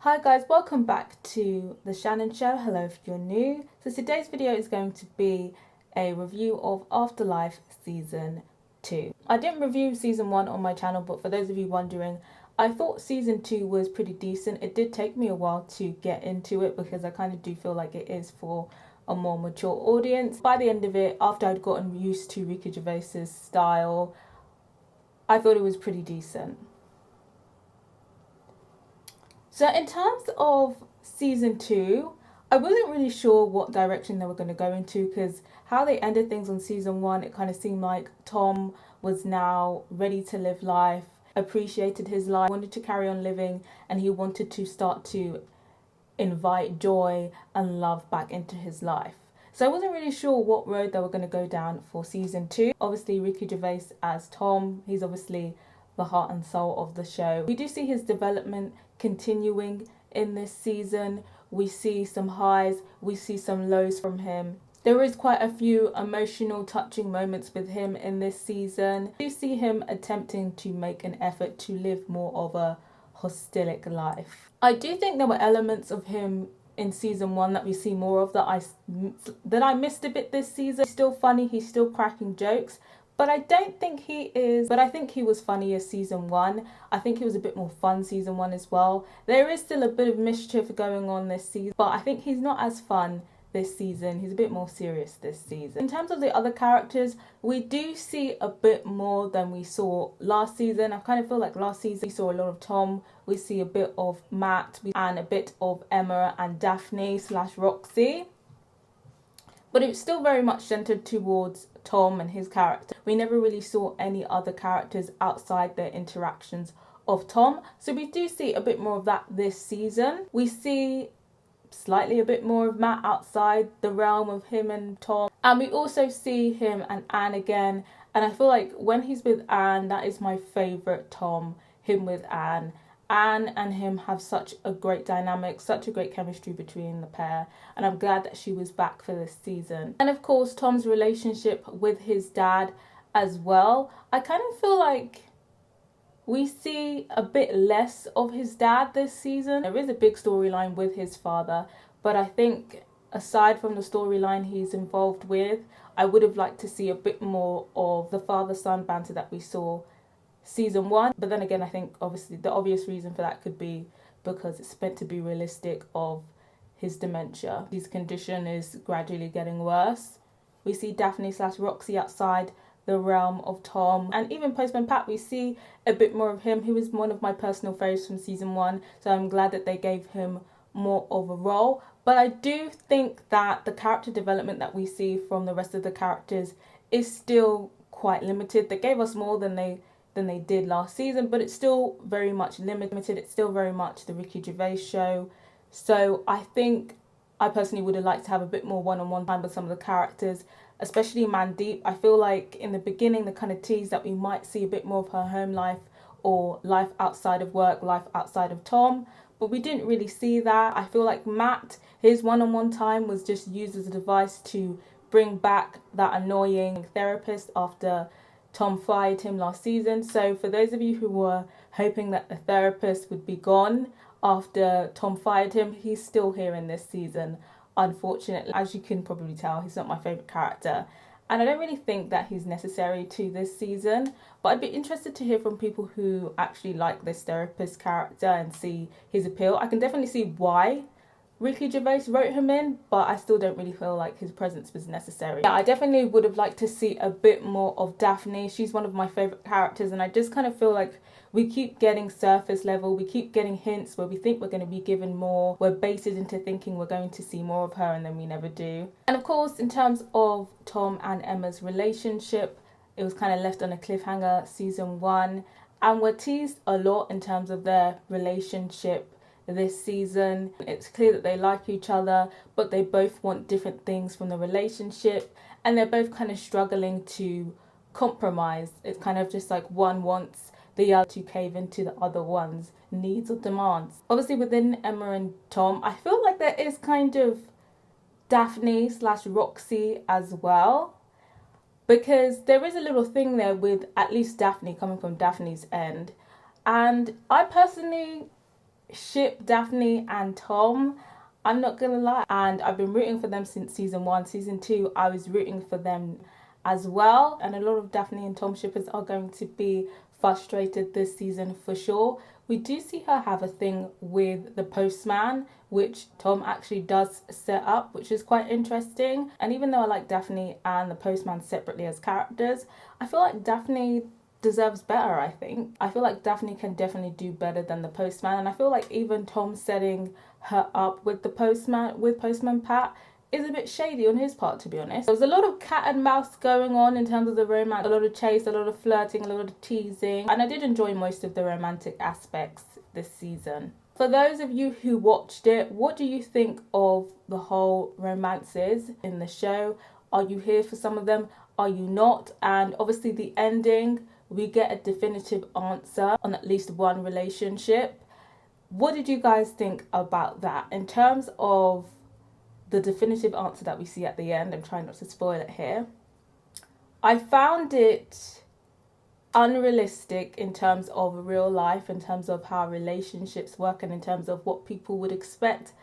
Hi guys, welcome back to the Shannon Show. Hello if you're new. So today's video is going to be a review of Afterlife Season 2. I didn't review Season 1 on my channel, but for those of you wondering, I thought Season 2 was pretty decent. It did take me a while to get into it because I kind of do feel like it is for a more mature audience. By the end of it, after I'd gotten used to Ricky Gervais's style, I thought it was pretty decent. So in terms of Season 2, I wasn't really sure what direction they were going to go into because how they ended things on Season 1, it kind of seemed like Tom was now ready to live life, appreciated his life, wanted to carry on living, and he wanted to start to invite joy and love back into his life. So I wasn't really sure what road they were going to go down for Season 2. Obviously Ricky Gervais as Tom, he's obviously the heart and soul of the show. We do see his development continuing in this season. We see some highs, we see some lows from him. There is quite a few emotional, touching moments with him in this season. We do see him attempting to make an effort to live more of a hostilic life. I do think there were elements of him in Season 1 that we see more of that I missed a bit this season. He's still funny, he's still cracking jokes, but I don't think he is. But I think he was funnier Season 1. I think he was a bit more fun Season 1 as well. There is still a bit of mischief going on this season, but I think he's not as fun this season. He's a bit more serious this season. In terms of the other characters, we do see a bit more than we saw last season. I kind of feel like last season we saw a lot of Tom, we see a bit of Matt, and a bit of Emma and Daphne / Roxy. But it was still very much centered towards Tom and his character. We never really saw any other characters outside their interactions of Tom. So we do see a bit more of that this season. We see slightly a bit more of Matt outside the realm of him and Tom. And we also see him and Anne again. And I feel like when he's with Anne, that is my favourite Tom, him with Anne. Anne and him have such a great dynamic, such a great chemistry between the pair, and I'm glad that she was back for this season. And of course, Tom's relationship with his dad as well. I kind of feel like we see a bit less of his dad this season. There is a big storyline with his father, but I think aside from the storyline he's involved with, I would have liked to see a bit more of the father-son banter that we saw Season 1. But then again, I think obviously the obvious reason for that could be because it's meant to be realistic of his dementia. His condition is gradually getting worse. We see Daphne / Roxy outside the realm of Tom, and even Postman Pat, we see a bit more of him. He was one of my personal favourites from Season 1, so I'm glad that they gave him more of a role. But I do think that the character development that we see from the rest of the characters is still quite limited. They gave us more than they did last season, but it's still very much limited. It's still very much the Ricky Gervais show. So I think I personally would have liked to have a bit more one-on-one time with some of the characters, especially Mandeep. I feel like in the beginning, the kind of tease that we might see a bit more of her home life or life outside of work, life outside of Tom, but we didn't really see that. I feel like Matt, his one-on-one time was just used as a device to bring back that annoying therapist after Tom fired him last season. So for those of you who were hoping that the therapist would be gone after Tom fired him, he's still here in this season. Unfortunately, as you can probably tell, he's not my favourite character. And I don't really think that he's necessary to this season. But I'd be interested to hear from people who actually like this therapist character and see his appeal. I can definitely see why Ricky Gervais wrote him in, but I still don't really feel like his presence was necessary. Yeah, I definitely would have liked to see a bit more of Daphne. She's one of my favourite characters, and I just kind of feel like we keep getting surface level, we keep getting hints where we think we're going to be given more, we're baited into thinking we're going to see more of her, and then we never do. And of course, in terms of Tom and Emma's relationship, it was kind of left on a cliffhanger Season 1, and we're teased a lot in terms of their relationship this season. It's clear that they like each other, but they both want different things from the relationship, and they're both kind of struggling to compromise. It's kind of just like one wants the other to cave into the other one's needs or demands. Obviously within Emma and Tom, I feel like there is kind of Daphne / Roxy as well, because there is a little thing there with at least Daphne coming from Daphne's end, and I personally ship Daphne and Tom. I'm not gonna lie, and I've been rooting for them since season 1. Season 2, I was rooting for them as well, and a lot of Daphne and Tom shippers are going to be frustrated this season for sure. We do see her have a thing with the postman, which Tom actually does set up, which is quite interesting. And even though I like Daphne and the postman separately as characters, I feel like Daphne deserves better. I feel like Daphne can definitely do better than the postman, and I feel like even Tom setting her up with the postman Pat is a bit shady on his part, to be honest. There was a lot of cat and mouse going on in terms of the romance, a lot of chase, a lot of flirting, a lot of teasing, and I did enjoy most of the romantic aspects this season. For those of you who watched it, what do you think of the whole romances in the show? Are you here for some of them? Are you not? And obviously the ending, we get a definitive answer on at least one relationship. What did you guys think about that? In terms of the definitive answer that we see at the end, I'm trying not to spoil it here. I found it unrealistic in terms of real life, in terms of how relationships work, and in terms of what people would expect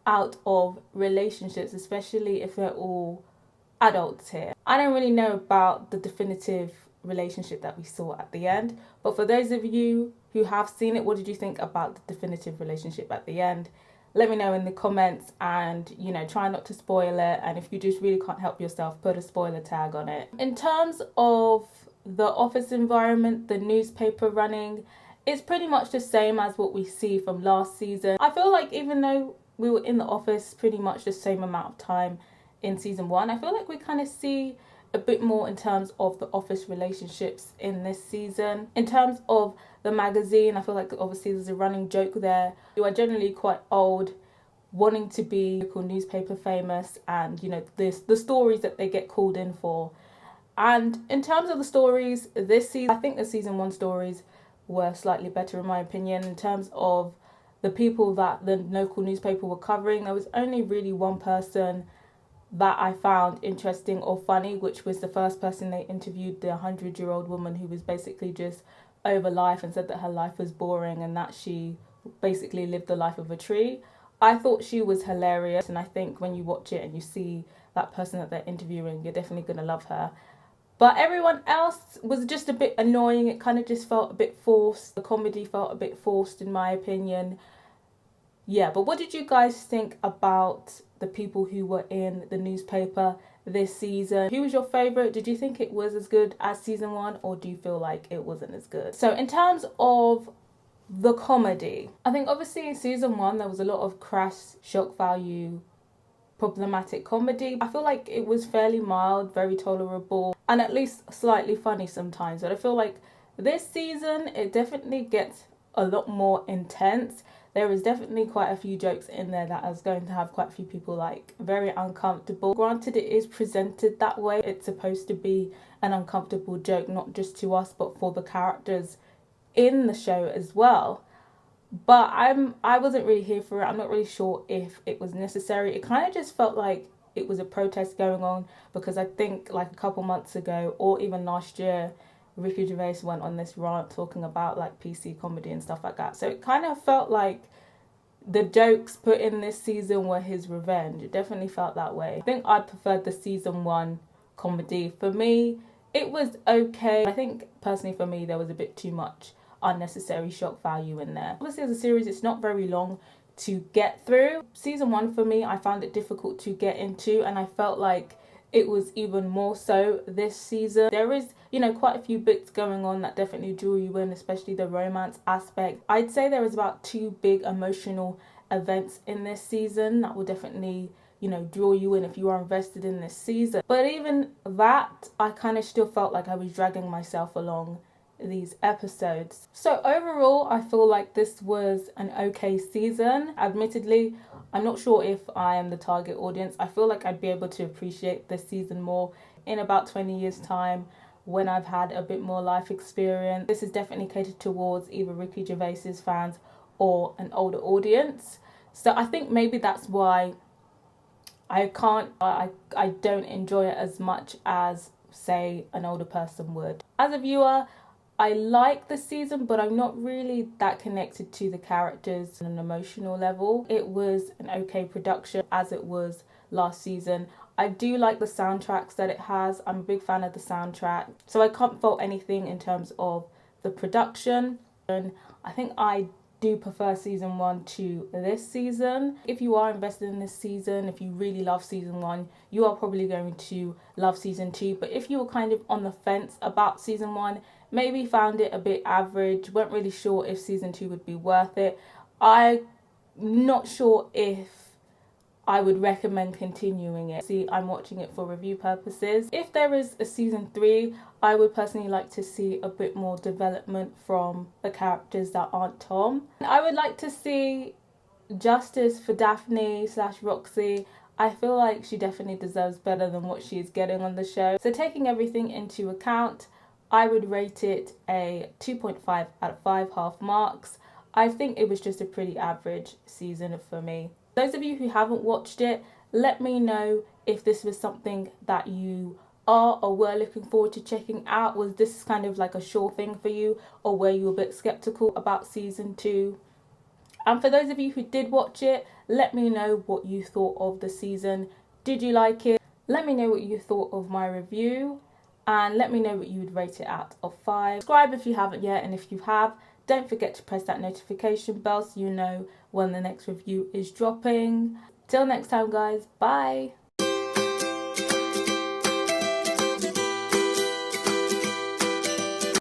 out of relationships, especially if they're all adults here. I don't really know about the definitive relationship that we saw at the end, but for those of you who have seen it, what did you think about the definitive relationship at the end? Let me know in the comments, and try not to spoil it, and if you just really can't help yourself, put a spoiler tag on it. In terms of the office environment, the newspaper running, it's pretty much the same as what we see from last season. I feel like even though we were in the office pretty much the same amount of time in season 1, I feel like we kind of see a bit more in terms of the office relationships in this season. In terms of the magazine, I feel like obviously there's a running joke there. You are generally quite old, wanting to be local newspaper famous, and the stories that they get called in for. And in terms of the stories this season, I think the season 1 stories were slightly better in my opinion. In terms of the people that the local newspaper were covering, there was only really one person that I found interesting or funny, which was the first person they interviewed, the 100-year-old woman who was basically just over life and said that her life was boring and that she basically lived the life of a tree. I thought she was hilarious, and I think when you watch it and you see that person that they're interviewing, you're definitely going to love her. But everyone else was just a bit annoying. It kind of just felt a bit forced. The comedy felt a bit forced in my opinion. Yeah, but what did you guys think about the people who were in the newspaper this season? Who was your favourite? Did you think it was as good as season 1, or do you feel like it wasn't as good? So in terms of the comedy, I think obviously in season 1 there was a lot of crass, shock value, problematic comedy. I feel like it was fairly mild, very tolerable, and at least slightly funny sometimes. But I feel like this season it definitely gets a lot more intense. There is definitely quite a few jokes in there that is going to have quite a few people like very uncomfortable. Granted, it is presented that way. It's supposed to be an uncomfortable joke, not just to us, but for the characters in the show as well. But I wasn't really here for it. I'm not really sure if it was necessary. It kind of just felt like it was a protest going on, because I think like a couple months ago or even last year, Ricky Gervais went on this rant talking about like PC comedy and stuff like that. So it kind of felt like the jokes put in this season were his revenge. It definitely felt that way. I think I preferred the season 1 comedy. For me, it was okay. I think personally for me there was a bit too much unnecessary shock value in there. Obviously as a series it's not very long to get through. Season 1 for me, I found it difficult to get into, and I felt like it was even more so this season. There is, quite a few bits going on that definitely drew you in, especially the romance aspect. I'd say there is about 2 big emotional events in this season that will definitely, draw you in if you are invested in this season. But even that, I kind of still felt like I was dragging myself along these episodes. So overall, I feel like this was an okay season. Admittedly, I'm not sure if I am the target audience. I feel like I'd be able to appreciate this season more in about 20 years time, when I've had a bit more life experience. This is definitely catered towards either Ricky Gervais's fans or an older audience. So I think maybe that's why I don't enjoy it as much as say an older person would. As a viewer, I like the season, but I'm not really that connected to the characters on an emotional level. It was an okay production as it was last season. I do like the soundtracks that it has. I'm a big fan of the soundtrack. So I can't fault anything in terms of the production. And I think I do prefer season 1 to this season. If you are invested in this season, if you really love season 1, you are probably going to love season 2. But if you were kind of on the fence about season 1, maybe found it a bit average, weren't really sure if season 2 would be worth it, I'm not sure if I would recommend continuing it. See, I'm watching it for review purposes. If there is a season 3, I would personally like to see a bit more development from the characters that aren't Tom. I would like to see justice for Daphne / Roxy. I feel like she definitely deserves better than what she is getting on the show. So taking everything into account, I would rate it a 2.5 out of 5 half marks. I think it was just a pretty average season for me. Those of you who haven't watched it, let me know if this was something that you are or were looking forward to checking out. Was this kind of like a sure thing for you, or were you a bit skeptical about season 2? And for those of you who did watch it, let me know what you thought of the season. Did you like it? Let me know what you thought of my review, and let me know what you would rate it out of 5. Subscribe if you haven't yet, and if you have, don't forget to press that notification bell so you know when the next review is dropping. Till next time, guys. Bye.